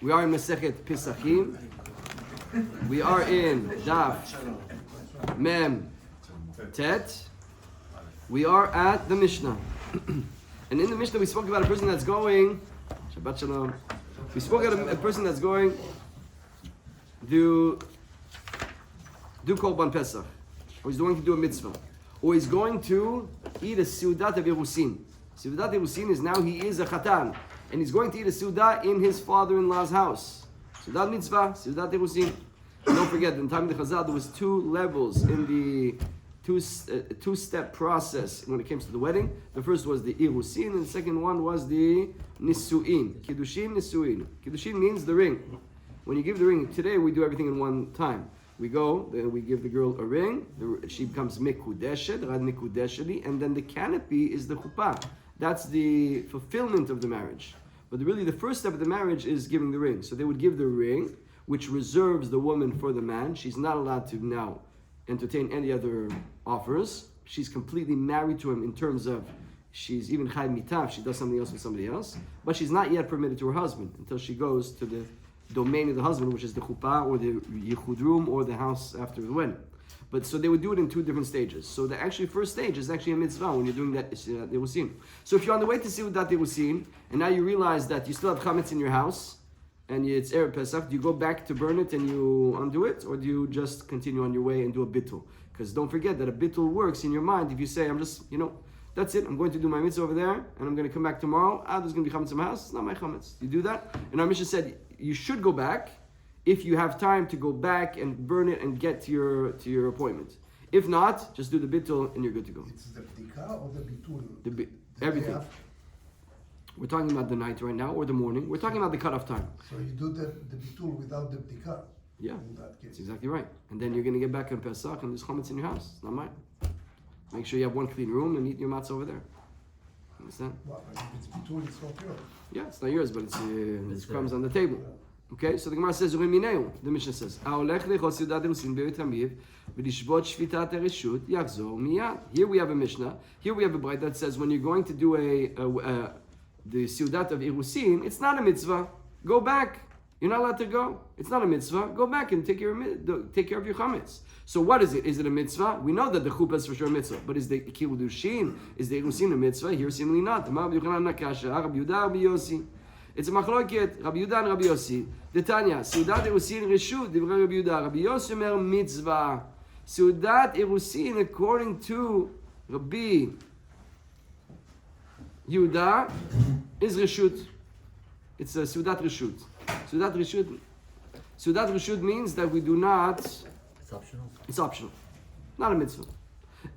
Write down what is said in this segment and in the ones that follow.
We are in Masechet Pesahim. We are in Daf Mem Tet. We are at the Mishnah. And in the Mishnah we spoke about a person that's going, Shabbat Shalom. We spoke about a person that's going do Korban Pesach. Or he's going to do a mitzvah. Or he's going to eat a Seudat of Irusin. Seudat Irusin is now he is a Chatan. And he's going to eat a Seudah in his father-in-law's house. Seudat Mitzvah, Seudat Irusin. Don't forget, in the time of the Chazal, there was two levels in the two-step process when it comes to the wedding. The first was the Irusin, and the second one was the Nisuin. Kiddushin, Nisuin. Kiddushin means the ring. When you give the ring, today we do everything in one time. We go, then we give the girl a ring, she becomes Mekudeshet, Rad Mekudesheli, and then the canopy is the chuppah. That's the fulfillment of the marriage. But really the first step of the marriage is giving the ring. So they would give the ring, which reserves the woman for the man. She's not allowed to now entertain any other offers. She's completely married to him in terms of she's even chai mitah, she does something else with somebody else. But she's not yet permitted to her husband until she goes to the domain of the husband, which is the chuppah or the yichud room or the house after the wedding. But so they would do it in two different stages. So the actually first stage is actually a mitzvah when you're doing that Irusin. So if you're on the way to Seudat Irusin and now you realize that you still have chametz in your house and it's Erev Pesach, do you go back to burn it and you undo it, or do you just continue on your way and do a bittul? Because don't forget that a bittul works in your mind if you say, I'm just, that's it, I'm going to do my mitzvah over there and I'm going to come back tomorrow. There's going to be chametz in my house. It's not my chametz. You do that? And our mission said you should go back if you have time to go back and burn it and get to your appointment. If not, just do the bittul and you're good to go. It's the bdika or the bitul? Everything. We're talking about the night right now or the morning. We're talking about the cutoff time. So you do the bitul without the bdika? Yeah, in that case. That's exactly right. And then you're going to get back on Pesach and there's chametz in your house. It's not mine. Make sure you have one clean room and eat your matzah over there. Understand? Well, if it's bitul, it's not yours. Yeah, it's not yours, but it's crumbs on the table. Okay, so the Gemara says, the Mishnah says, here we have a Mishnah, here we have a brayta that says when you're going to do the Seudat of Irusin, it's not a mitzvah, go back. You're not allowed to go. It's not a mitzvah, go back and take care of your chametz. So what is it? Is it a mitzvah? We know that the chuppah is for sure a mitzvah, but is the kiddushin, is the Irusin a mitzvah? Here seemingly not. It's a machloket, Rabbi Yehuda and Rabbi Yossi. The Tanya, Seudat Irusin Reshut, Divrei Rabbi Yehuda. Rabbi Yossi Omer mitzvah. Seudat Irusin, according to Rabbi Yehuda, is Reshut. It's a Seudat Reshut. Seudat Reshut means that we do not... It's optional. It's optional. Not a mitzvah.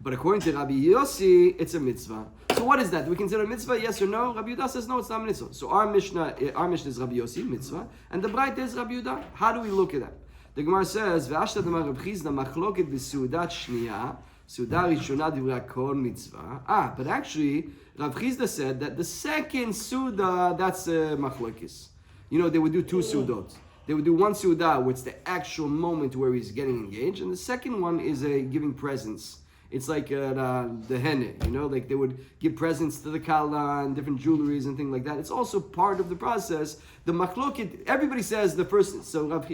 But according to Rabbi Yossi, it's a mitzvah. So what is that? Do we consider a mitzvah? Yes or no? Rabbi Yehuda says no, it's not a mitzvah. So our Mishnah is Rabbi Yossi, mitzvah, and the brayta is Rabbi Yehuda. How do we look at that? The Gemara says, "Ve'ashta d'mar Reb Chizda machloket b'seudat shniya, seudah rishona divrei kol mitzvah." But actually, Rav Chizda said that the second seudah, that's machlokes. They would do two seudot. They would do one seudah, where it's the actual moment where he's getting engaged, and the second one is a giving presents. It's like the henne, like they would give presents to the kala and different jewelries and things like that. It's also part of the process. The machloket, everybody says the first. So Rav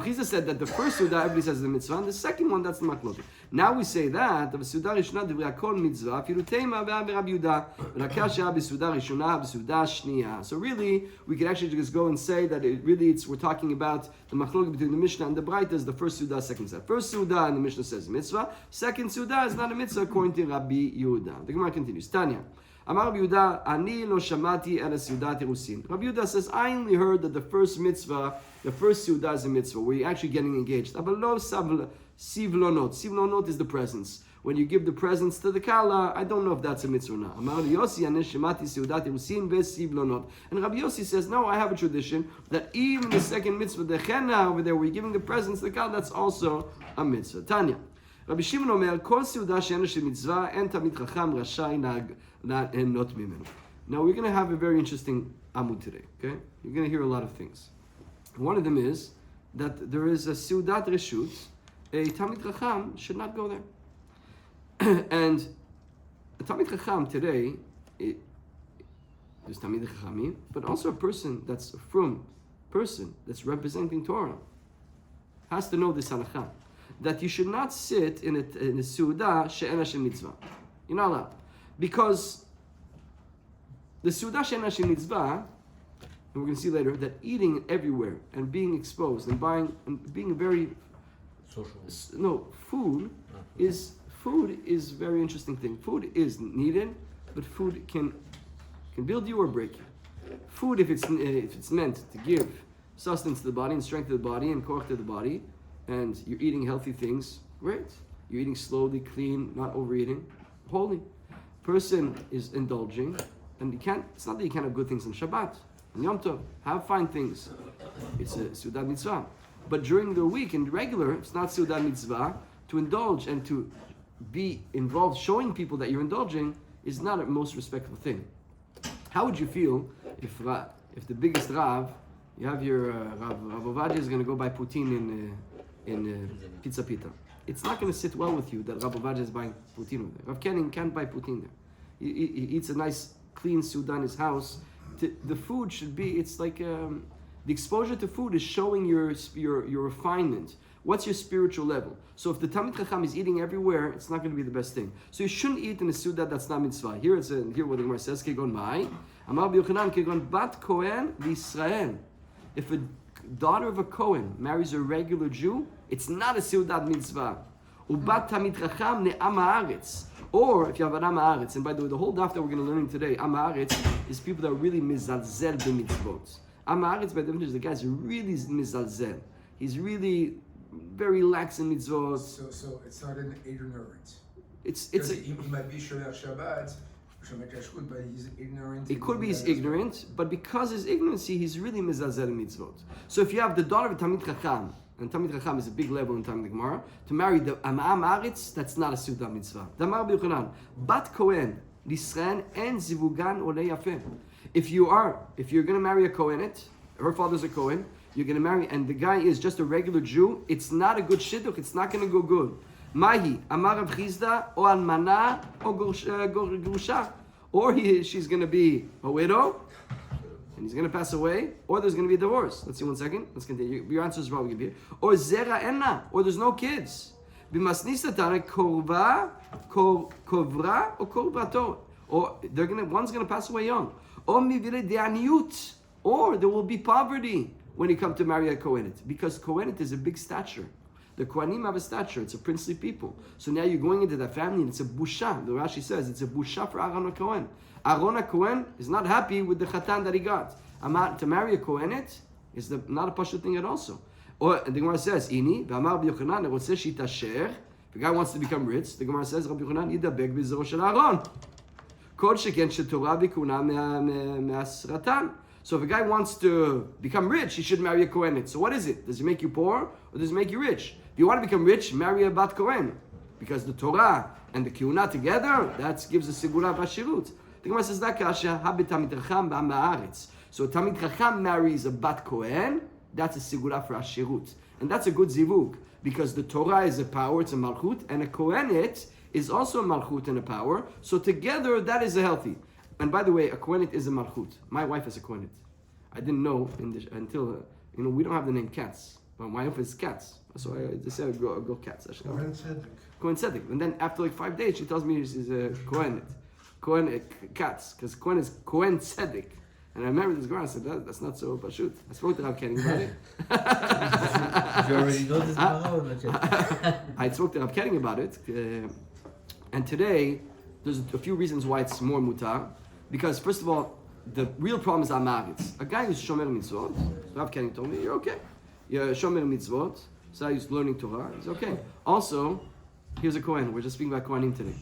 Chizda said that the first Suda, everybody says the mitzvah, and the second one, that's the machloket. Now we say that the Suda Rishona divrei kol mitzvah, afilu teima be'Rabbi Yehuda, v'rakasha b'Suda Rishona b'Suda Shniya. So really, we could actually just go and say that we're talking about the machloket between the Mishnah and the Brayta is the first Suda, second Suda. First Suda, and the Mishnah says mitzvah. Second Suda is not a mitzvah according to Rabbi Yehuda. The Gemara continues. Tanya. Amar Rabbi Yehuda, ani lo shamati ala Seudat Irusin. Rabbi Yehuda says, I only heard that the first mitzvah, the first Seudah is a mitzvah, where you're actually getting engaged. Abalo sivlonot. Sivlonot is the presents. When you give the presents to the kala, I don't know if that's a mitzvah or not. Amar Yossi, ani shamati Seudat Irusin ve'sivlonot. And Rabbi Yossi says, no, I have a tradition that even the second mitzvah, the chenna over there, where you're giving the presents to the kala, that's also a mitzvah. Tanya. Rabbi Shimon Omer, kol seudah she'ena shel mitzvah, en tamid chacham rashai not mimenu. Now we're going to have a very interesting Amou today, okay? You're going to hear a lot of things. One of them is that there is a Seudat Reshut, a Tamid Chacham should not go there. And a Tamid Chacham today, there's Tamid Chachamim, but also a person that's a frum person that's representing Torah has to know this halakha, that you should not sit in a Su'udah she'en Hashem mitzvah. You're not allowed. Because the Su'udah she'en Hashem mitzvah, and we're going to see later, that eating everywhere and being exposed and buying and being very Social. no, food is a very interesting thing. Food is needed, but food can build you or break you. Food, if it's meant to give sustenance to the body and strength to the body and koach to the body, and you're eating healthy things, great. You're eating slowly, clean, not overeating, holy. Person is indulging, and it's not that you can't have good things on Shabbat, on Yom Tov, have fine things. It's a Su'udat mitzvah. But during the week and regular, it's not Su'udat mitzvah. To indulge and to be involved, showing people that you're indulging, is not a most respectful thing. How would you feel if the biggest Rav, you have your Rav Ovadia is going to go buy poutine in Pizza Pita? It's not going to sit well with you that Rav Ovadia is buying poutine over there. Rav Kenning can't buy poutine there. He eats a nice clean Suda in his house. The food should be, it's like the exposure to food is showing your refinement. What's your spiritual level? So if the Talmid Chacham is eating everywhere, it's not going to be the best thing. So you shouldn't eat in a Suda that's not mitzvah. Here what the Gemara says, Kegon Mai, Amar B'Yochanan, Kegon Bat Kohen L'Yisrael. If a daughter of a Kohen marries a regular Jew, it's not a Seudat mitzvah. Ubat Talmid Chacham Ne'am Haaretz. Or if you have an Am Haaretz, and by the way, the whole daf that we're going to learn today, Am Haaretz is people that are really mizalzel b'mitzvot. Am Haaretz, by definition, the guy's really mizalzel. He's really very lax in mitzvot. So it's not an ignorance. He might be Shomer Shabbat, Shomer Kashrut, but he's ignorant. It could be he's ignorant, but because his ignorancy, he's really mizalzel in mitzvot. So if you have the daughter of a Talmid Chacham, and Talmid Chacham is a big level in Talmud Gemara, to marry the Am Haaretz, that's not a Suda mitzvah. Damar B'Yochanan, Bat Kohen, L'Yisrael, and Zivugan Olei Yafeh. If you're going to marry a Kohenet, her father's a Kohen, you're going to marry, and the guy is just a regular Jew, it's not a good shidduch, it's not going to go good. Mahi, Amar Rav Chizda, or Almana, or Grusha. Or she's going to be a widow, and he's going to pass away, or there's going to be a divorce. Let's see 1 second. Let's continue. Your answer is probably going to be, or Zera Enna, or there's no kids. B'masnisa tana kovra, or korvato. Or one's going to pass away young. Or mivile de'aniut, or there will be poverty when you come to marry a Kohenet, because Kohenet is a big stature. The Kohanim have a stature, it's a princely people. So now you're going into that family and it's a busha. The Rashi says it's a busha for Aaron HaKohen. Aaron HaKohen is not happy with the chatan that he got. To marry a Kohenet is not a pashut thing at also. Or the Gemara says, Ini, v'amar b'Yochanan, rotzeh shitasher. If a guy wants to become rich, the Gemara says, Rabbi Yochanan, yidabek b'zero shel Aaron. Kol sheken shetorah b'kuna me'asratan. So if a guy wants to become rich, he should marry a Kohenet. So what is it? Does it make you poor or does it make you rich? If you want to become rich, marry a Bat Kohen. Because the Torah and the Kiuna together, that gives a Sigura Bashirut. The Gemara says, so Talmid Chacham marries a Bat Kohen, that's a Sigura for Ashirut. And that's a good zivug. Because the Torah is a power, it's a Malchut, and a Kohenet is also a Malchut and a power. So together, that is a healthy. And by the way, a Kohenet is a Malchut. My wife is a Kohenet. I didn't know until, we don't have the name Katz. But my wife is Katz. So I just said, go Katz. Kohen Tzedek. Kohen Tzedek. And then after like 5 days, she tells me she's a Kohenet. Kohen Katz. Because Kohen is Kohen Tzedek. And I remember this girl, I said, that's not so pashut. I spoke to Rav Kenning about it. You already know this Gemara? I spoke to Rav Kenning about it. And today, there's a few reasons why it's more mutar. Because first of all, the real problem is Am Haaretz. A guy who's shomer mitzvot, Rav Kenning told me, you're okay. You're shomer mitzvot, so he's learning Torah, he's okay. Also, here's a Kohen. We're just speaking about Kohanim today.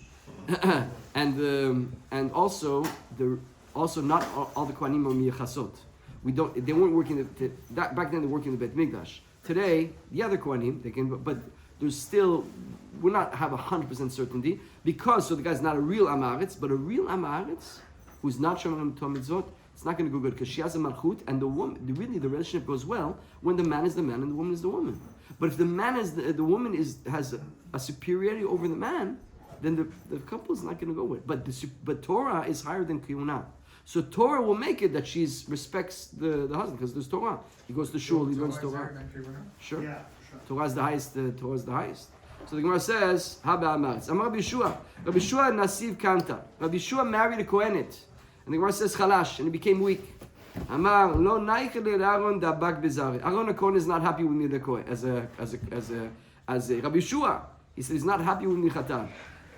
And also not all the Kohanim are miyachasot. They weren't working back then. They were working in the Bet Mikdash. Today, the other Kohanim they can, but there's still we're not have 100% certainty because the guy's not a real Am Haaretz, but a real Am Haaretz who's not shomer mitzvot. It's not going to go good because she has a malchut, and the woman. Really, the relationship goes well when the man is the man and the woman is the woman. But if the man is the woman has a superiority over the man, then the couple is not going to go with. But Torah is higher than Kiyuna. So Torah will make it that she respects the husband because there's Torah. He goes to shul, he learns Torah. Sure. Yeah, sure. Torah is the highest. Torah is the highest. So the Gemara says, Haba Amaretz. Amar Rabbi Yeshua. Rabbi Yeshua Nasiv Kanta. Rabbi Yeshua married a Kohenet. And the Gemara says Chalash, and he became weak. Amar Lo Naichel Aaron Dabak Bezari. Aaron the Kohen is not happy with me as a Rabbi Yeshua. He says he's not happy with me Chatan.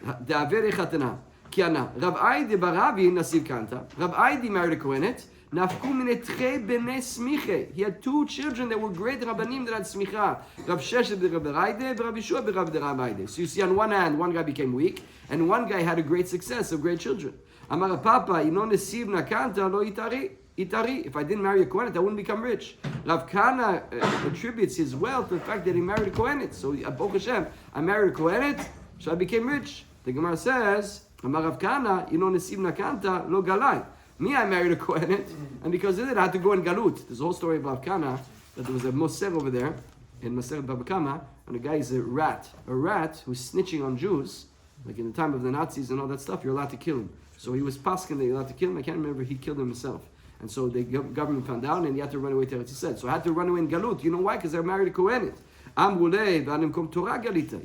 De'avere Chatana. Kiana. Rav Aidi Baravi Nasiv Kanta. Rav Aidi married a Kohenet. Nafku minetche b'nei smiche. He had two children that were great rabbanim that had smicha. Rav Sheshet b'Rav Raide, Rav Yeshua b'Rav Raide. So you see, on one hand, one guy became weak, and one guy had a great success of great children. Amar Papa, ino nesiv nakanta lo itari. Itari. If I didn't marry a Kohenet, I wouldn't become rich. Rav Kana attributes his wealth to the fact that he married a Kohenet. So, Baruch Hashem, I married a Kohenet, so I became rich. The Gemara says, Amar Rav Kana, ino nesiv nakanta lo galai. Me, I married a Kohenet, and because of it, I had to go in Galut. There's a whole story about Kana, that there was a Moser over there, in Moser Baba Kama, and the guy is a rat who's snitching on Jews, like in the time of the Nazis and all that stuff, you're allowed to kill him. So he was paskin that you're allowed to kill him. I can't remember, he killed him himself. And so the government found out, and he had to run away to Eretz Yisrael. So I had to run away in Galut. You know why? Because I married a Kohenet.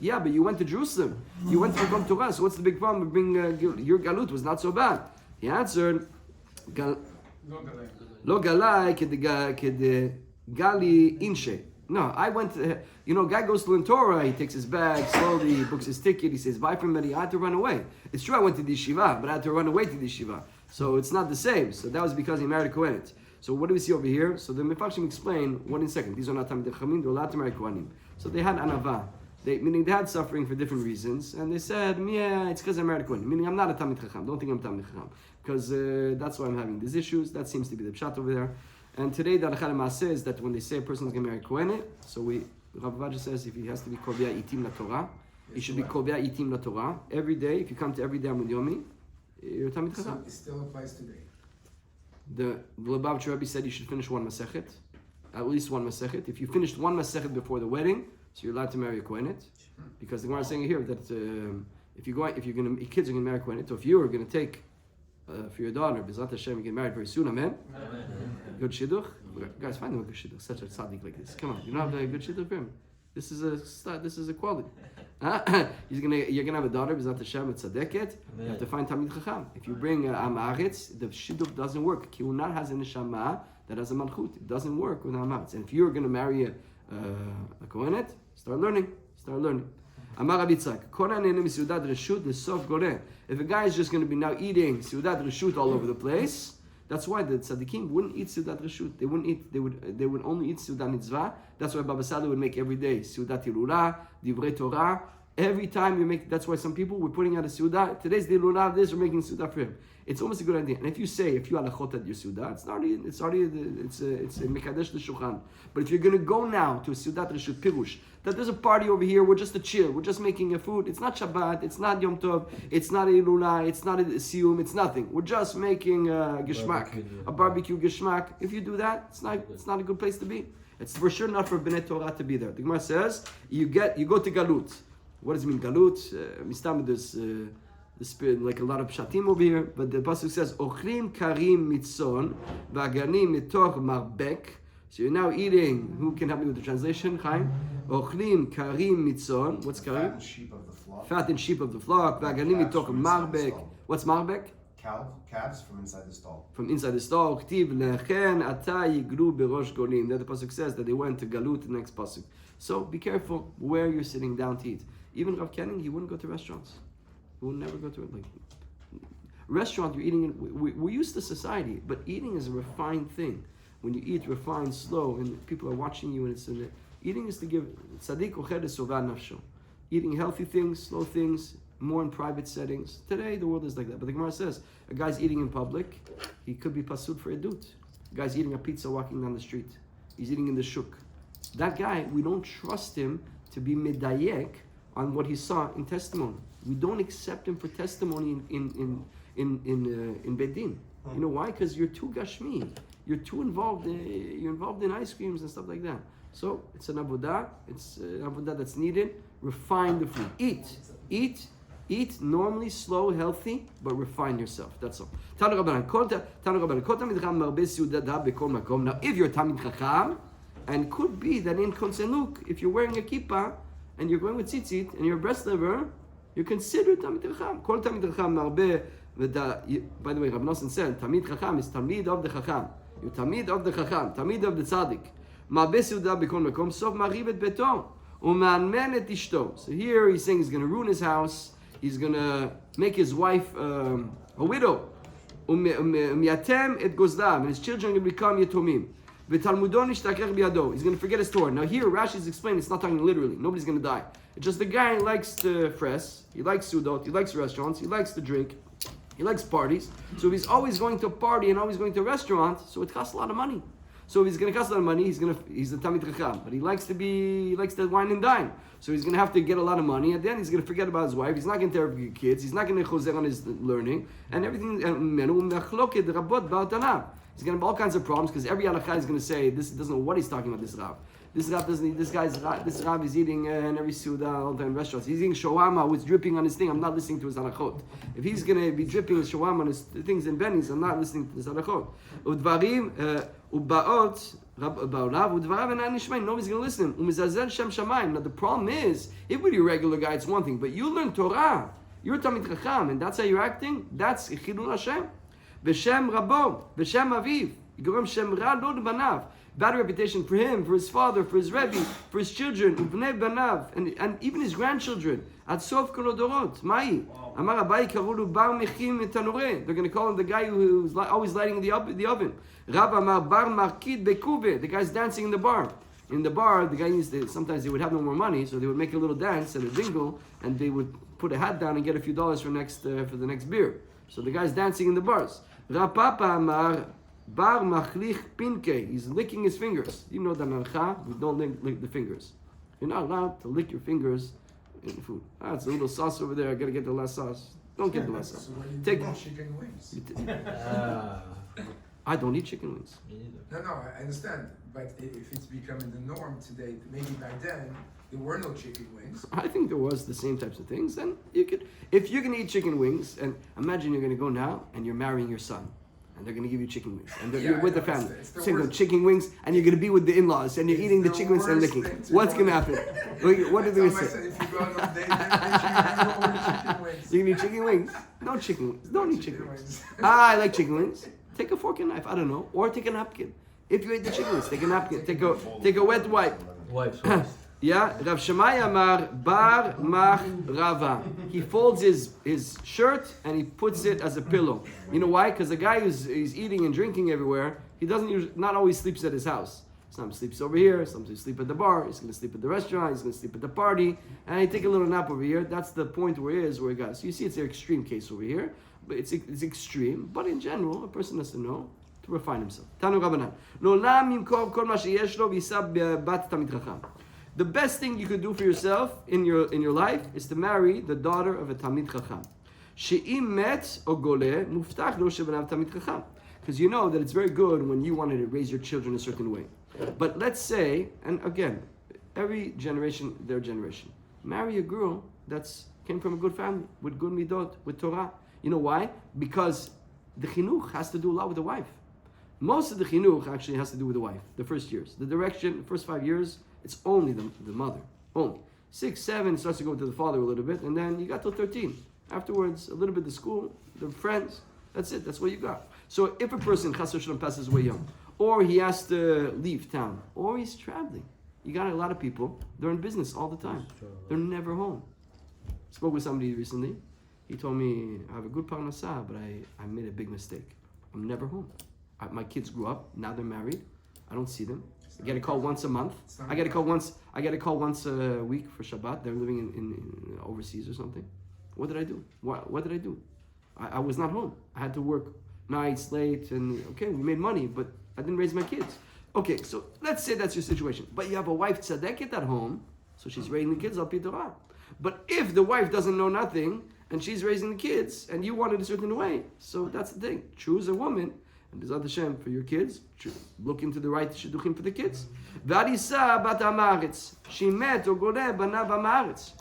Yeah, but you went to Jerusalem. You went to become Torah, so what's the big problem with being your Galut was not so bad? He answered, Lo galai kede gali inshe. No, I went, guy goes to learn Torah, he takes his bag, slowly, he books his ticket, he says, bye from me, I had to run away. It's true I went to the yeshiva, but I had to run away to the yeshiva. So it's not the same. So that was because he married a Kohenet. So what do we see over here? So the Mefashim explain, one in a second, these are not Talmidei Chachamim, they're allowed to marry Kohanim. So they had anava. Meaning they had suffering for different reasons, and they said, yeah, it's because I married a Kohen. Meaning I'm not a Talmid Chacham. Don't think I'm Talmid Chacham. Because that's why I'm having these issues. That seems to be the pshat over there. And today the Halacha L'Maaseh is that when they say a person is going to marry a Kohenet, so Rav Avadia says if he has to be Kovea Itim La Torah, he should be Kovea Itim La Torah. Every day, if you come to every day Amud Yomi, you're a Talmid Chacham. So it still applies today. The Lubavitcher Rebbe said you should finish one Masechet, at least one Masechet. If you finished one Masechet before the wedding, so you're allowed to marry a Kohenet, because the Gemara is saying here that kids are going to marry a Kohenet, so if you are going to take for your daughter, B'ezrat Hashem, you get married very soon, amen? Good shidduch? Guys, find him a good shidduch, such a tzaddik like this. Come on, you don't have a good shidduch for him. This is a quality. You're gonna have a daughter, B'ezrat Hashem, a tzaddiket. You have to find Talmid Chacham. If you bring Am Haaretz, the shidduch doesn't work. Kiunah has a neshama that has a malchut. It doesn't work with Am Haaretz. And if you're going to marry a Kohenet, start learning. Amar Rabbi Yitzchak, Konan ene miseudat reshut lesof goreh. If a guy is just going to be now eating seudat reshut all over the place, that's why the tzaddikim wouldn't eat seudat reshut. They would only eat seudat mitzvah. That's why Baba Sada would make every day seudat hilula, divrei Torah. Every time you make, that's why some people were putting out a seudah. Today's the hilula of this, we're making seudah for him. It's almost a good idea. And if you halachot at your seudah, it's a mekadesh l'shulchan. But if you're going to go now to a seudat reshut pirush, that there's a party over here, we're just a chill, we're just making a food. It's not Shabbat, it's not Yom Tov, it's not a hilula, it's not a siyum, it's nothing. We're just making a barbecue geshmak. If you do that, it's not a good place to be. It's for sure not for Bnei Torah to be there. The Gemara says you go to Galut. What does it mean, Galut? Mistam, there's like a lot of pshatim over here, but the pasuk says, Ochlim karim mitzon, v'aganim mitoch marbek. So you're now eating, who can help me with the translation, Chaim? Ochlim karim mitzon, what's karim? Fat and sheep of the flock. Fat and sheep of the flock, v'aganim mitoch marbek. What's marbek? Calves from inside the stall. From inside the stall. K'tiv lechen ata yiglu berosh golim. That the pasuk says that they went to Galut, the next pasuk. So be careful where you're sitting down to eat. Even Rav Kenning, he wouldn't go to restaurants. He would never go to it. Like restaurant, you're eating. We're used to society, but eating is a refined thing. When you eat refined, slow, and people are watching you, and it's eating is to give tzaddik oched esova nafsho. Eating healthy things, slow things, more in private settings. Today, the world is like that. But the Gemara says a guy's eating in public, he could be pasud for edut. A guy's eating a pizza walking down the street. He's eating in the shuk. That guy, we don't trust him to be medayek on what he saw in testimony. We don't accept him for testimony in Bedin. You know why? Because you're too gashmi. You're too involved. You're involved in ice creams and stuff like that. So it's an avodah. It's an avodah that's needed. Refine the food. Eat Eat normally, slow, healthy, but refine yourself. That's all. Now, if you're Talmid Chacham, and could be that in Konsenuk, if you're wearing a kippah and you're going with tzitzit and you're a breast liver, you're considered Talmid Chacham. Kol Talmid Chacham marbeh. By the way, Rav Nosson said, Talmid Chacham is Talmid of the Chacham. You're Talmid of the Chacham, Talmid of the Tzaddik. Marbeh Seudah b'kol makom, sof mariv et beto, u'ma'anmen et ishto. So here he's saying he's going to ruin his house. He's going to make his wife a widow. U'miyatem et gozlav, and his children are going to become yatomim. He's going to forget his Torah. Now here, Rashi is explaining, it's not talking literally. Nobody's going to die. It's just the guy likes to fress, he likes sudot, he likes restaurants, he likes to drink, he likes parties. So if he's always going to a party and always going to a restaurant, so it costs a lot of money. So if he's going to cost a lot of money, he's a Talmid Chacham, but he likes to wine and dine. So he's going to have to get a lot of money, and then he's going to forget about his wife. He's not going to take care of his kids. He's not going to choser on his learning, and everything. He's going to have all kinds of problems because every halakha is going to say this doesn't know what he's talking about. This Rav doesn't. This Rav is eating in every suda all the time in restaurants. He's eating shawarma with dripping on his thing. I'm not listening to his halachot. If he's going to be dripping his shawarma on his things in Benny's, I'm not listening to his halachot. Udvarim ubaot ba'olav udvarav enan nishmaim. Nobody's going to listen. Umizazel shem shamayim. Now the problem is, if we're a regular guy, it's one thing, but you learn Torah. You're Talmid Chacham, and that's how you're acting. That's chilul Hashem. B'shem Rabo, B'shem Aviv, Yigorem Shem Ra Lo Banav. Bad reputation for him, for his father, for his Rebbe, for his children, Ubnei Banav, and even his grandchildren. Ad Sof Kol Odorot, Mai. Amar Abai Karulu Bar Mechim Tanure. They're going to call him the guy who's always lighting the oven. Rab Amar Bar Markid Bekube. The guy's dancing in the bar. In the bar, the guy sometimes they would have no more money, so they would make a little dance and a jingle, and they would put a hat down and get a few dollars for the next beer. So the guy's dancing in the bars. Rapapa Amar Bar Machlich Pinke. He's licking his fingers. You know the Melcha, we don't lick the fingers. You're not allowed to lick your fingers in food. It's a little sauce over there. I gotta get the last sauce. Don't get the last sauce. So what do you Take do with chicken wings? I don't eat chicken wings. No, I understand. But if it's becoming the norm today, maybe back then, there were no chicken wings. I think there was the same types of things. Then you could, if you're gonna eat chicken wings, and imagine you're gonna go now and you're marrying your son, and they're gonna give you chicken wings, and you're with the family. Saying the chicken wings, and you're gonna be with the in-laws, and you're eating the chicken wings and licking. What's gonna happen? What are they gonna say? If you go on a date, You can eat chicken wings. No chicken wings. Don't eat chicken wings. I like chicken wings. Take a fork and knife. I don't know, or take a napkin. If you ate the chicken wings, take a napkin. Take a wet wipe. Wipes. Yeah, Rav Shammai Amar Bar Mach Rava. He folds his shirt and he puts it as a pillow. You know why? Because the guy who's eating and drinking everywhere, he not always sleeps at his house. Sometimes sleeps over here, sometimes sleep at the bar, he's going to sleep at the restaurant, he's going to sleep at the party, and he take a little nap over here. That's the point where he got. So you see it's an extreme case over here, but it's extreme. But in general, a person has to know to refine himself. Tanu Rabbanan. L'olam yimkor kol ma sheyesh lo v'yisab bat tamid chacham. The best thing you could do for yourself in your life is to marry the daughter of a Talmid Chacham. She'im met o goleh muftach lo shebanav Talmid Chacham. Because you know that it's very good when you wanted to raise your children a certain way. But let's say, and again, every generation, their generation, marry a girl that's came from a good family, with good midot, with Torah. You know why? Because the chinuch has to do a lot with the wife. Most of the chinuch actually has to do with the wife, the first years. The direction, the first 5 years, it's only the mother, only. 6, 7 starts to go to the father a little bit, and then you got till 13. Afterwards, a little bit the school, the friends, that's it, that's what you got. So if a person, chas v'shalom, passes away young, or he has to leave town, or he's traveling, you got a lot of people, they're in business all the time. They're never home. Spoke with somebody recently, he told me, I have a good parnasah, but I made a big mistake. I'm never home. My kids grew up, now they're married, I don't see them. I get a call once a month. I get a call once a week for Shabbat. They're living in overseas or something. What did I do? What did I do? I was not home. I had to work nights, late, and okay, we made money, but I didn't raise my kids. Okay, so let's say that's your situation. But you have a wife tzadeket at home, so she's raising the kids al pi Torah. But if the wife doesn't know nothing, and she's raising the kids, and you want it a certain way, so that's the thing. Choose a woman, and B'ezrat Hashem for your kids, look into the right shidduchim for the kids. V'arisa bat ha'maretz, she met or goleh banav ha'maretz.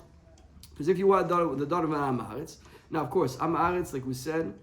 Because if you want the daughter of an Am Haaretz, now of course, Am Haaretz, like we said,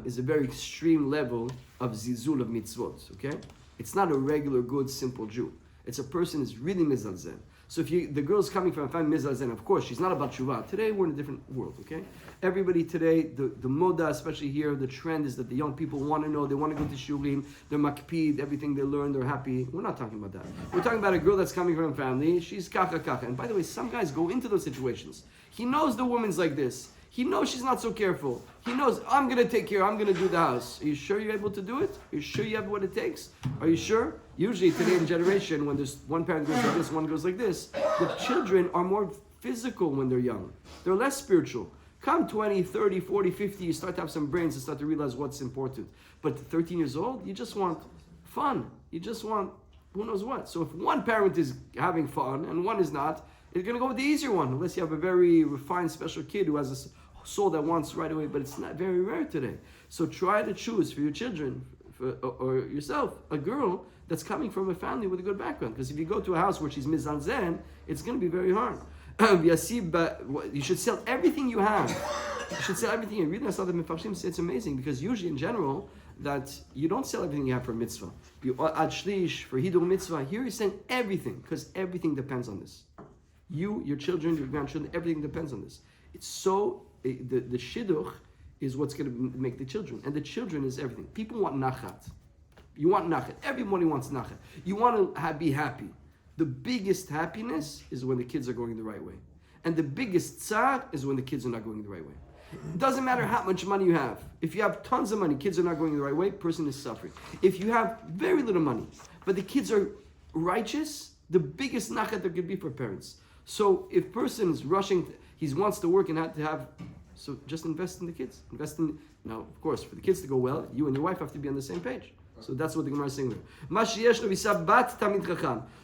is a very extreme level of zizul of mitzvot, okay? It's not a regular, good, simple Jew. It's a person who's really mizalzen. So if the girl's coming from a family mizalzen, of course, she's not about tshuva. Today, we're in a different world, okay? Everybody today, the moda, especially here, the trend is that the young people want to know, they want to go to shulim, they're makpid, everything they learn, they're happy. We're not talking about that. We're talking about a girl that's coming from a family, she's kacha kacha. And by the way, some guys go into those situations. He knows the woman's like this. He knows she's not so careful. He knows, I'm going to take care, I'm going to do the house. Are you sure you're able to do it? Are you sure you have what it takes? Are you sure? Usually today in generation, when there's one parent goes like this, one goes like this, the children are more physical when they're young. They're less spiritual. Come 20, 30, 40, 50, you start to have some brains and start to realize what's important. But 13 years old, you just want fun. You just want who knows what. So if one parent is having fun and one is not, you're going to go with the easier one, unless you have a very refined, special kid who has a soul that wants right away, but it's not very rare today. So try to choose for your children or yourself a girl that's coming from a family with a good background. Because if you go to a house where she's mizanzen, it's going to be very hard. You should sell everything you have. You should sell everything. And reading the Mefarshim say it's amazing because usually in general that you don't sell everything you have for mitzvah. You ad shlish for hidur mitzvah. Here you're saying everything because everything depends on this. You, your children, your grandchildren, everything depends on this. It's so the shidduch is what's going to make the children, and the children is everything. People want nachat. You want nachat. Everybody wants nachat. You want to be happy. The biggest happiness is when the kids are going the right way, and the biggest tzar is when the kids are not going the right way. It doesn't matter how much money you have. If you have tons of money, kids are not going the right way, person is suffering. If you have very little money, but the kids are righteous, the biggest nachat there could be for parents. So if person is rushing, he wants to work and have to have, so just invest in the kids. Invest in, now of course, for the kids to go well, you and your wife have to be on the same page. So that's what the Gemara is saying there.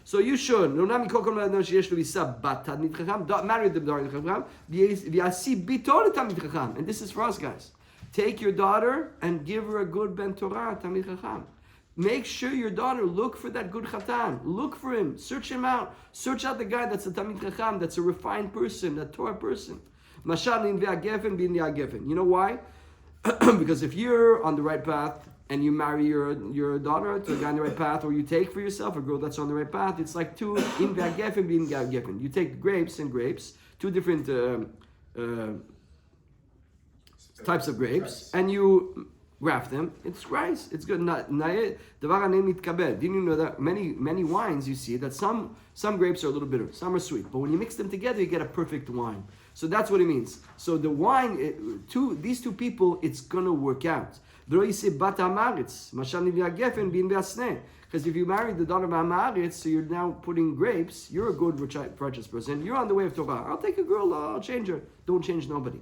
So you should, marry the daughter. And this is for us guys. Take your daughter and give her a good ben Torah, Tamid Chacham. Make sure your daughter, look for that good chatan. Look for him. Search him out. Search out the guy that's a Tamid Chacham, that's a refined person, a Torah person. You know why? Because if you're on the right path and you marry your daughter to a guy on the right path, or you take for yourself a girl that's on the right path, it's like two in Geffen being Geffen. You take grapes and grapes, two different types of grapes, and you graft them. It's rice. It's good. Didn't you know that many wines you see that some grapes are a little bitter, some are sweet, but when you mix them together, you get a perfect wine. So that's what it means. So the wine, these two people, it's gonna work out. Because if you marry the daughter of Am Haaretz, so you're now putting grapes, you're a good, righteous person, you're on the way of Torah. I'll take a girl, I'll change her. Don't change nobody.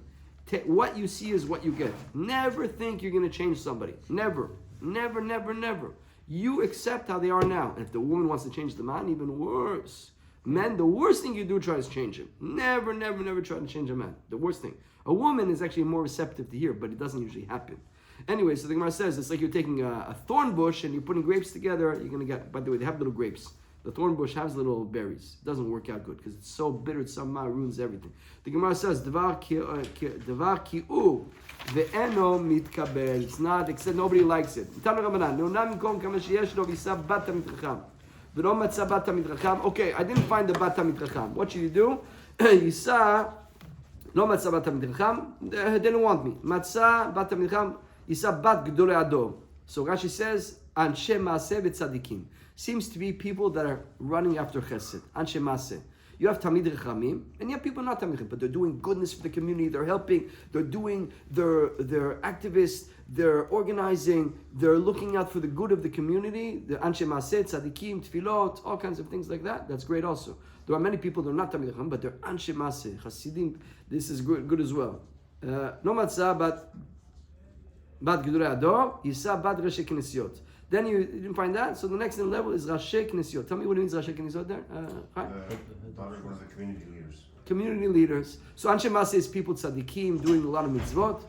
What you see is what you get. Never think you're going to change somebody. Never. Never, never, never. You accept how they are now. And if the woman wants to change the man, even worse. Men, the worst thing you do, try to change him. Never, never, never try to change a man. The worst thing. A woman is actually more receptive to hear, but it doesn't usually happen. Anyway, so the Gemara says, it's like you're taking a thorn bush and you're putting grapes together. You're going to get, by the way, they have little grapes. The thorn bush has little berries. It doesn't work out good because it's so bitter, it somehow ruins everything. The Gemara says, Devar ki'u ve'eno mitkabel. It's not, except nobody likes it. Okay, I didn't find the bat tamid chacham. What should you do? Yisa, no matzah bat tamid chacham, they didn't want me. Matzah bat tamid chacham, Yisa bat gdolei ador. So Rashi says, anshe maaseh v'tzadikim. Seems to be people that are running after chesed. Anshe maaseh. You have Tamid Rechamim, and you have people not Tamid Rechamim, but they're doing goodness for the community, they're helping, they're doing, they're activists, they're organizing, they're looking out for the good of the community, the Anshe Maaseh, Tzadikim, Tfilot, all kinds of things like that. That's great also. There are many people that are not Tamid Rechamim, but they're Anshe Maaseh, Hasidim, this is good as well. No matzah, but Bat Gedurei Ador, Yisa Bat Rashi Knesiot. Then you didn't find that, so the next level is Rashi Knesiot. Tell me what it means Rashi Knesiot there. One of the community leaders. Community leaders. So Anshe Maaseh is people tzaddikim doing a lot of mitzvot.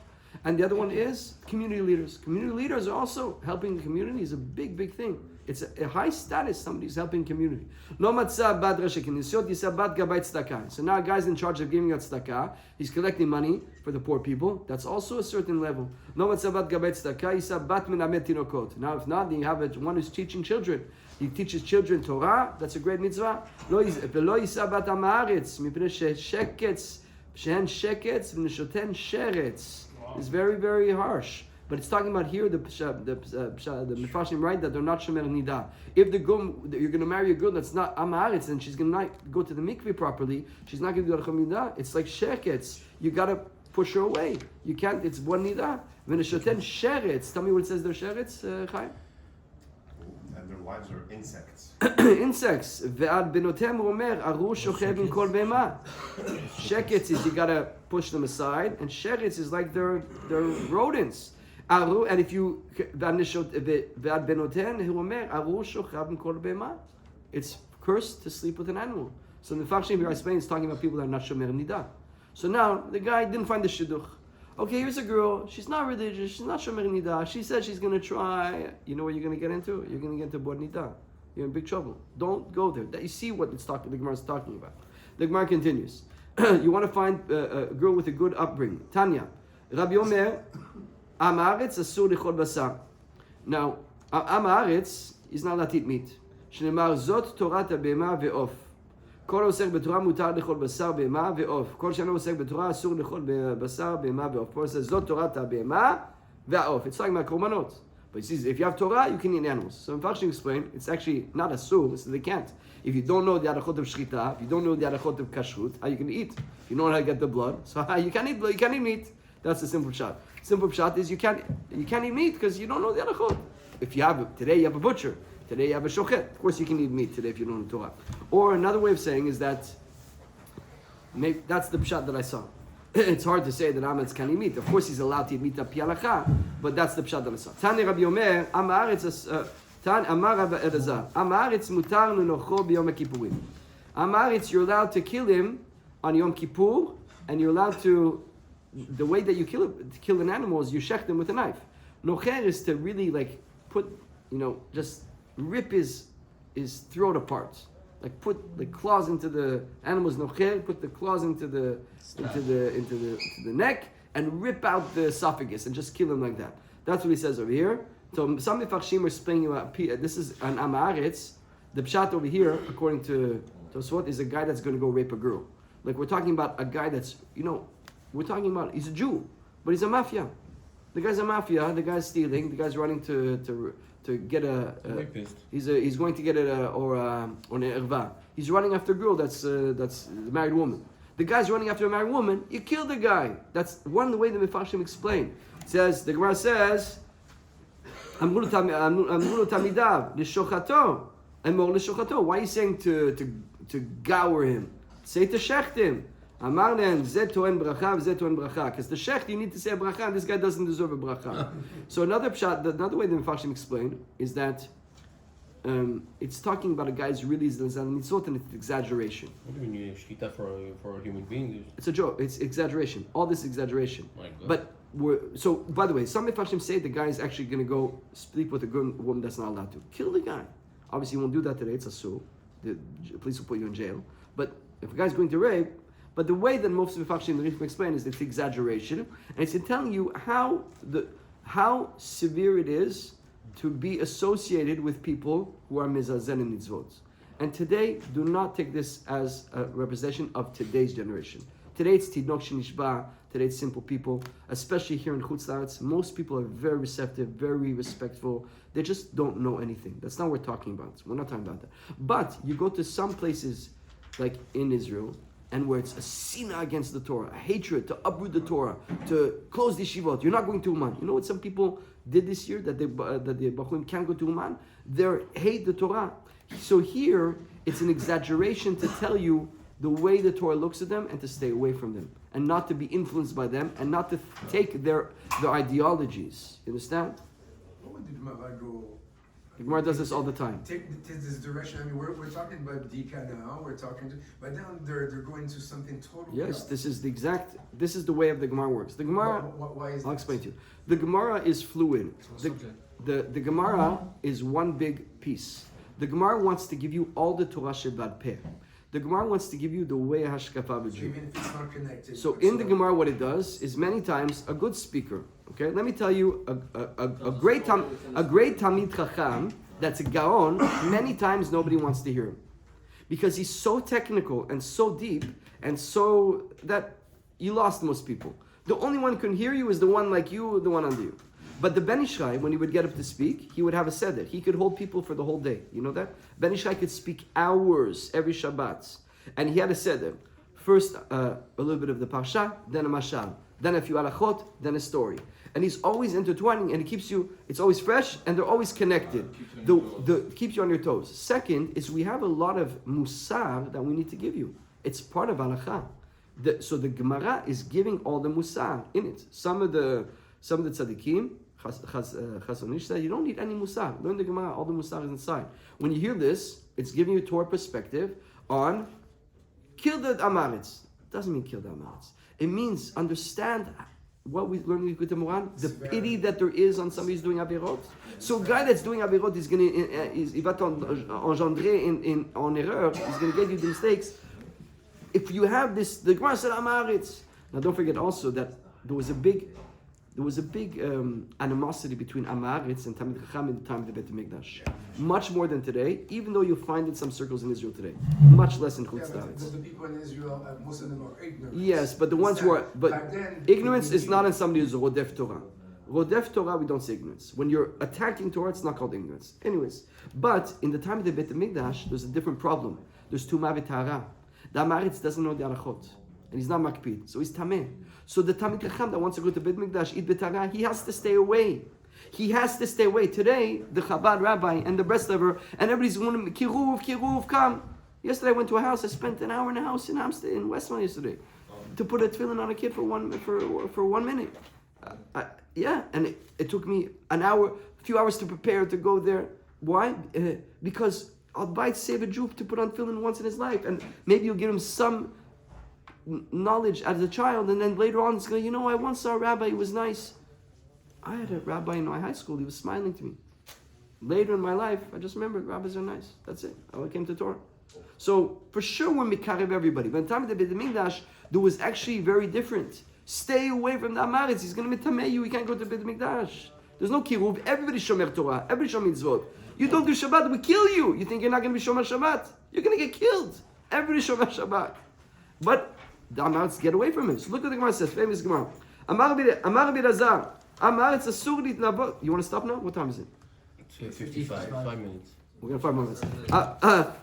And the other one is community leaders. Community leaders are also helping the community is a big, big thing. It's a high status, somebody's helping community. No matzah bad reshekin, nisot yisa bad gabay tzedakah. So now a guy's in charge of giving out tzedakah. He's collecting money for the poor people. That's also a certain level. No matzah bad gabay tzedakah, yisa bat menamet tinokot. Now if not, then you have one who's teaching children. He teaches children Torah. That's a great mitzvah. Lo yisa bat ha'aretz, mipnei sheketz, shehen sheketz, v'neshoten sheretz. It's very, very harsh. But it's talking about here the Mefashim write that they're not Shomer Nida. If the girl, you're going to marry a girl that's not Amaretz and she's going to not go to the mikveh properly, she's not going to do Shomer Nida. It's like Sheketz. You got to push her away. You can't, it's one Nida. V'neshoten sheretz. Tell me what it says there, sheretz, Chaim? And their wives are insects. Insects. Ve'ad benotem omer aru shochev in kol bema. Sheketz is you gotta push them aside, and sheretz is like they're rodents. Aru, and if you ve'ad benoten omer aru shochev in kol bema. It's cursed to sleep with an animal. So the Mefashim here I explain is talking about people that are not shomer nida. So now the guy didn't find the shidduch. Okay, here's a girl. She's not religious. She's not shomer nida. She said she's gonna try. You know what you're gonna get into? You're gonna get into bod nida. You're in big trouble. Don't go there. You see what the Gemara is talking about. The Gemara continues. You want to find a girl with a good upbringing. Tanya, Rabbi Omer, Am haaretz asur lichol basar. Now, Am haaretz is not allowed to eat meat. Shneimar zot torat habehema ve'of. כל העוסק בתורה מותר לאכול בשר בהמה ועוף. כל שאינו עוסק בתורה אסור לאכול בשר בהמה ועוף. פה it says זאת תורת הבהמה והעוף. It's talking about korbanot. But it says if you have Torah, you can eat animals. So in Mefashim explain, it's actually not asur, so they can't. If you don't know the halachot of shchita, if you don't know the halachot of kashrut, how you can eat? If you know how to get the blood, so you can't eat blood, you can't eat meat. That's the simple pshat. Simple pshat is you can't eat meat because you don't know the halachot. If you have today you have a butcher. Today you have a shochet. Of course you can eat meat today if you don't know Torah. Or another way of saying is that, maybe that's the pshat that I saw. It's hard to say that Ametz can eat meat. Of course he's allowed to eat meat pi halacha, but that's the pshat that I saw. Tani Rabbi Omer, Am haaretz, Amar Rabbi Elazar, Am haaretz mutar lenocho b'yom kippurim. Am haaretz, you're allowed to kill him on Yom Kippur, and you're allowed to, the way that you kill an animal is you shecht him with a knife. Nocher is to really like put, just rip his throat apart, like put the claws into the animal's nocher, put the claws into the neck, and rip out the esophagus and just kill him like that. That's what he says over here. So some Mefashim are explaining about this is an Am haaretz. The pshat over here, according to Tosfot, is a guy that's going to go rape a girl. Like we're talking about a guy that's we're talking about he's a Jew, but he's a mafia. The guy's a mafia. The guy's stealing. The guy's running to get a he's going to get an erva. He's running after a girl that's a married woman. The guy's running after a married woman. You kill the guy. That's one way the Mefashim explain. It says the Gemara says, "Amru tamidav l'shochato and more l'shochato." Why are you saying to gour him? Say to shecht him. Amar lehem zeh tohen bracha v'zeh tohen bracha. Because the shecht you need to say a bracha, and this guy doesn't deserve a bracha. So another way the Mefashim explain is that it's talking about a guy who's really mitzvot and it's exaggeration. What do you mean shchita for a human being? It's a joke. It's exaggeration. All this exaggeration. My God. But so by the way, some Mefashim say the guy is actually going to go sleep with a woman that's not allowed to. Kill the guy. Obviously, you won't do that today. It's a sur. The police will put you in jail. But if a guy's going to rape. But the way that most of the Mefashim and the Rishon explain is it's exaggeration, and it's in telling you how severe it is to be associated with people who are mizazen in mitzvot. And today, do not take this as a representation of today's generation. Today it's tidnok shenishba. Today it's simple people, especially here in Chutz La'aretz. Most people are very receptive, very respectful. They just don't know anything. That's not what we're talking about. We're not talking about that. But you go to some places, like in Israel, and where it's a sinah against the Torah, a hatred to uproot the Torah, to close the yeshivot. You're not going to Uman. You know what some people did this year that the Bachurim can't go to Uman? They hate the Torah. So here, it's an exaggeration to tell you the way the Torah looks at them and to stay away from them and not to be influenced by them and not to take their ideologies. You understand? למה דגמרא לא The Gemara does this all the time. Take this direction. I mean, we're talking about Dika now. We're talking, but now they're going to something totally. Yes, else. this is the way of the Gemara works. The Gemara, Why is I'll that? explain to you. The Gemara is fluid. The Gemara is one big piece. The Gemara wants to give you all the Torah Shebad Peh. The Gemara wants to give you the way Hashkafa So b'Jew. even if it's not connected. So in the Gemara, what it does is many times a good speaker. Okay, let me tell you a great Talmid Chacham that's a Gaon. Many times nobody wants to hear him because he's so technical and so deep and so that you lost most people. The only one who can hear you is the one like you, the one under you. But the Ben Ishai, when he would get up to speak, he would have a seder. He could hold people for the whole day. You know that? Ben Ishai could speak hours every Shabbat. And he had a seder. First, a little bit of the parsha, then a mashal, then a few halachot, then a story. And he's always intertwining, and it keeps you, it's always fresh, and they're always connected. Keeps you on your toes. Second is we have a lot of musar that we need to give you. It's part of halacha. So the Gemara is giving all the musar in it. Some of the tzaddikim, Chasonish said, you don't need any musar. Learn the Gemara, all the musar is inside. When you hear this, it's giving you Torah perspective on kill the Amaritz. It doesn't mean kill the Amaritz. It means understand what we learn in Likutei Moharan, the pity that there is on somebody who's doing Averot. So a guy that's doing Averot is going to, il va engendrer en erreur, he's going to get you the mistakes. If you have this, the Gemara said Amaritz. Now don't forget also that there was a big animosity between Amaritz and Talmid Chacham in the time of the Beit HaMikdash. Much more than today, even though you'll find in some circles in Israel today. Much less in Chutz But La'aretz. the people in Israel, most of them are ignorant. Yes, but the ones who are, but Back then, ignorance is not in somebody who's a Rodef Torah. Rodef Torah, we don't say ignorance. When you're attacking Torah, it's not called ignorance. Anyways, but in the time of the Beit HaMikdash, there's a different problem. There's Tumah v'Tahara. The Amaritz doesn't know the Halachot. And he's not makpid, so he's tameh. So the Talmid Chacham that wants to go to Beit Mikdash, eat betara, he has to stay away. He has to stay away. Today, the Chabad rabbi and the Breslever and everybody's going to kiruv, come. Yesterday I went to a house. I spent an hour in a house in Amsterdam, in Westmont yesterday, to put a tefillin on a kid for 1 minute. Yeah, and it took me an hour, a few hours to prepare to go there. Why? Because I'll buy save a Jew to put on tefillin once in his life, and maybe you'll give him some knowledge as a child, and then later on it's going, I once saw a rabbi, he was nice. I had a rabbi in my high school, he was smiling to me. Later in my life, I just remembered rabbis are nice. That's it. I came to Torah. So for sure we're mikarev everybody. But in the time of the Beit HaMikdash, there was actually very different. Stay away from the Amaritz. He's going to mitameh you. We can't go to Beit HaMikdash. There's no kiruv. Everybody's shomer Torah. Everybody's shomer mitzvot. You don't do Shabbat, we kill you. You think you're not going to be shomer Shabbat? You're going to get killed. Everybody's shomer Shabbat. But the Amaritz get away from him. So look what the Gemara says. Famous Gemara. Amar b'Elazar. Amaritz asur litlavot. You want to stop now? What time is it? 55. 5 minutes. We're going to 5 more minutes.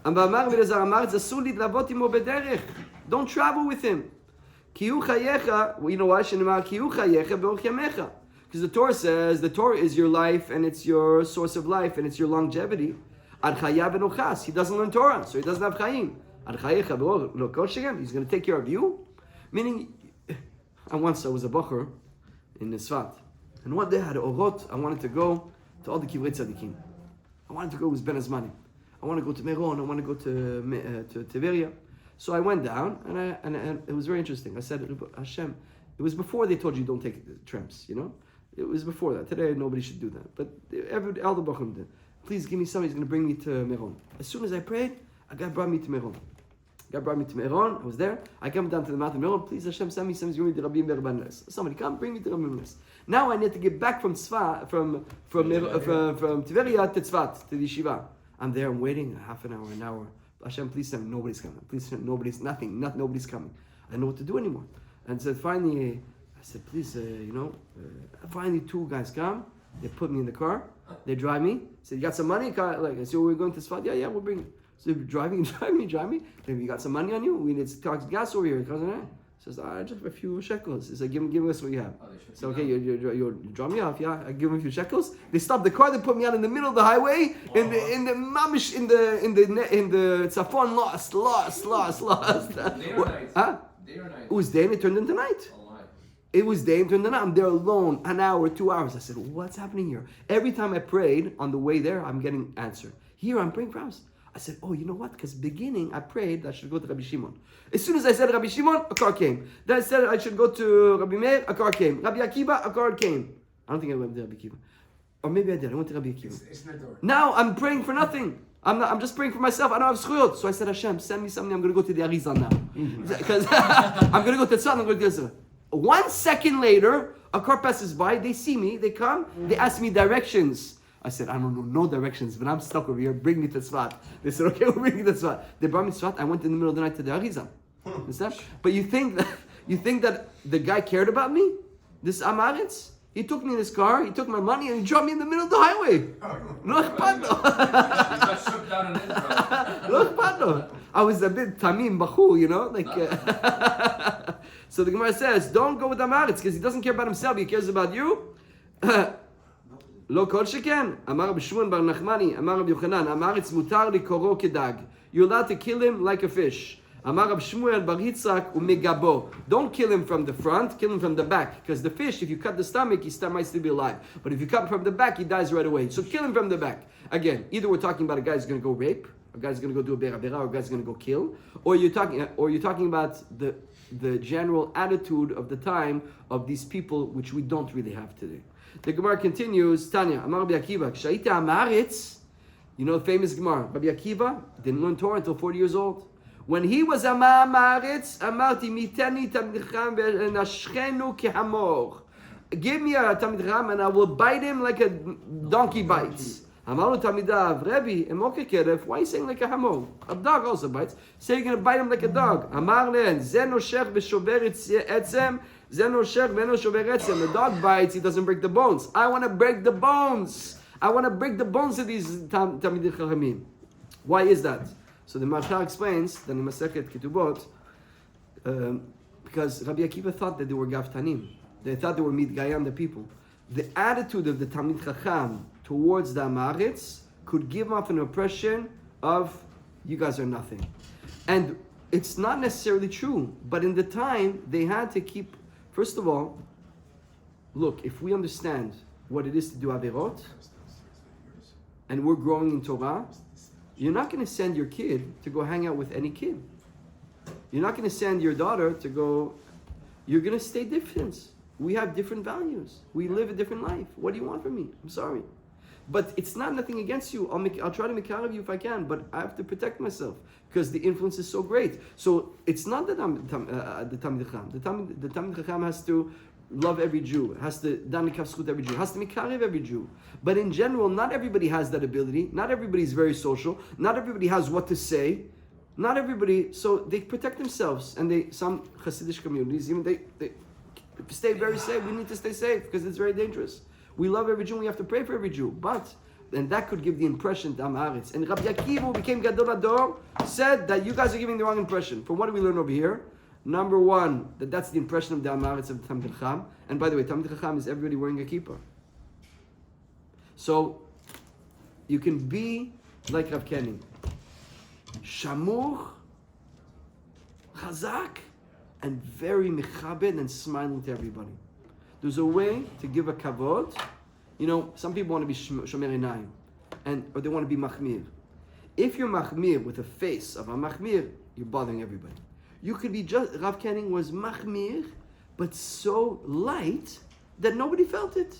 Amar b'Elazar. Amaritz asur litlavot imo bederech. Don't travel with him. Ki hu chayecha. Well, you know why? Shenamar ki hu chayecha be'orch yamecha. Because the Torah says the Torah is your life and it's your source of life and it's your longevity. Ad chayav enochas. He doesn't learn Torah, so he doesn't have chayim. He's going to take care of you. Meaning, I was a bacher in Nisvat, and one day I had a orot. I wanted to go to all the kivrei tzadikim. I wanted to go with Ben Azmani. I want to go to Meron. I want to go to Tiberia. So I went down, and it was very interesting. I said, Hashem, it was before they told you don't take tramps. It was before that. Today nobody should do that, but all the bachrim did. Please give me somebody who's going to bring me to Meron. As soon as I prayed, a guy brought me to Meron. God brought me to Meron. I was there. I came down to the mountain Meron. Please, Hashem, send me some yomi to Rabbi Merbanes. Somebody come, bring me to Rabbi Merbanes. Now I need to get back from Tzfat, from Tiberia to Tzfat, to the yeshiva. I'm there. I'm waiting half an hour. Hashem, please send me. Nobody's coming. Please send nobody's coming. I don't know what to do anymore. And so finally, I said, please, finally 2 guys come. They put me in the car. They drive me. Said, you got some money? I said, we're going to Tzfat. Yeah, we'll bring it. So you're driving me. Maybe you got some money on you? We need to talk gas over here. He says, just a few shekels. He said, give us what you have. So okay, you drop me off. Yeah, I give him a few shekels. They stopped the car. They put me out in the middle of the highway in the mamish in the tzafon. Lost. Day or night? Huh? Day or night? It was day and it turned into night. It was day into the night. I'm there alone, an hour, 2 hours. I said, what's happening here? Every time I prayed on the way there, I'm getting answered. Here, I'm praying for hours. I said, oh, you know what? Because beginning, I prayed that I should go to Rabbi Shimon. As soon as I said Rabbi Shimon, a car came. Then I said I should go to Rabbi Meir, a car came. Rabbi Akiva, a car came. I don't think I went to Rabbi Akiva. Or maybe I did. I went to Rabbi Akiva. It's not door. Now I'm praying for nothing. I'm just praying for myself. I don't have zchuyot. So I said, Hashem, send me something. I'm going to go to the Arizal now. Because I'm going to go to Tzad, I'm going to do this. 1 second later, a car passes by. They see me. They come. They ask me directions. I said, I don't know no directions, but I'm stuck over here. Bring me to Tzfat. They said, okay, we'll bring you to Tzfat. They brought me to Tzfat. I went in the middle of the night to the Arizal. Understand? But you think that the guy cared about me? This Amaretz? He took me in his car, he took my money, and he dropped me in the middle of the highway. No אכפת לו. You got shook down in Israel. לא אכפת לו. I was a bit tamim, bachur, you know? So the Gemara says, don't go with Amaretz, because he doesn't care about himself, he cares about you. לא כל שכן. אמר רבי שמעון בר נחמני, אמר רבי יוחנן, Amaretz מותר לקורו כדג. You're allowed to kill him like a fish. Amar Rav Shmuel bar Yitzchak umegabo. Don't kill him from the front, kill him from the back. Because the fish, if you cut the stomach, he might still be alive. But if you cut him from the back, he dies right away. So kill him from the back. Again, either we're talking about a guy who's going to go rape, a guy's going to go do a berabera, or a guy's going to go kill, or you're talking about the general attitude of the time of these people, which we don't really have today. The Gemara continues, Tanya, Amar Rabbi Akiva, Kshaita Amaretz, you know the famous Gemara, Rabbi Akiva didn't learn Torah until 40 years old. When he was Amar Amaretz, Amarti miteni tamid chacham ve'nashchenu kehamor. Give me a tamid chacham and I will bite him like a donkey bites. Amaru tamidav, Rebbe, emoke keref. Why are you saying like a hamor? A dog also bites. Say you're going to bite him like a dog. Amar len, ze noshech v'shober etzem, ze noshech ve'no shober etzem. The dog bites, he doesn't break the bones. I want to break the bones. I want to break the bones of these tamid chachamim. Why is that? So the Mashal explains that in Masechet Ketubot, because Rabbi Akiva thought that they were Gavtanim. They thought they were Midgayam, the people. The attitude of the Talmid Chacham towards the Amaretz could give off an impression of, you guys are nothing. And it's not necessarily true, but in the time, they had to keep, first of all, look, if we understand what it is to do Averot, and we're growing in Torah, you're not going to send your kid to go hang out with any kid. You're not going to send your daughter to go, you're going to stay different. We have different values. We live a different life. What do you want from me? I'm sorry. But it's not nothing against you. I'll try to make care of you if I can, but I have to protect myself because the influence is so great. So it's not that the Talmid Chacham. The Talmid Chacham has to love every Jew, has to dan likaf every Jew, has to mikarev every Jew. But in general, not everybody has that ability. Not everybody is very social. Not everybody has what to say. Not everybody. So they protect themselves, and some Hasidic communities even they stay very safe. We need to stay safe because it's very dangerous. We love every Jew. And we have to pray for every Jew, and that could give the impression to Amaretz. And Rabbi Akiva, who became Gadol Ador, said that you guys are giving the wrong impression. From what do we learn over here? Number one, that's the impression of the Amaretz of the Talmid Chacham. And by the way, Talmid Chacham is everybody wearing a kippah. So, you can be like Rav Kenny. Shamur, Chazak, and very mechabed and smiling to everybody. There's a way to give a kavod. You know, some people want to be shomer einayim, or they want to be machmir. If you're machmir with a face of a machmir, you're bothering everybody. You could be just, Rav Kenning was machmir, but so light that nobody felt it.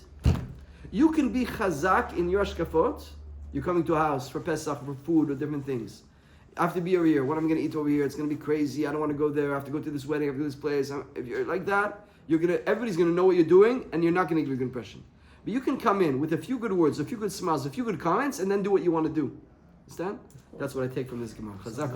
You can be chazak in your ashkafot. You're coming to a house for Pesach, for food, or different things. I have to be over here. What am I going to eat over here? It's going to be crazy. I don't want to go there. I have to go to this wedding. I have to go to this place. If you're like that, everybody's going to know what you're doing, and you're not going to give a good impression. But you can come in with a few good words, a few good smiles, a few good comments, and then do what you want to do. Understand? That's what I take from this Gemara. Chazak.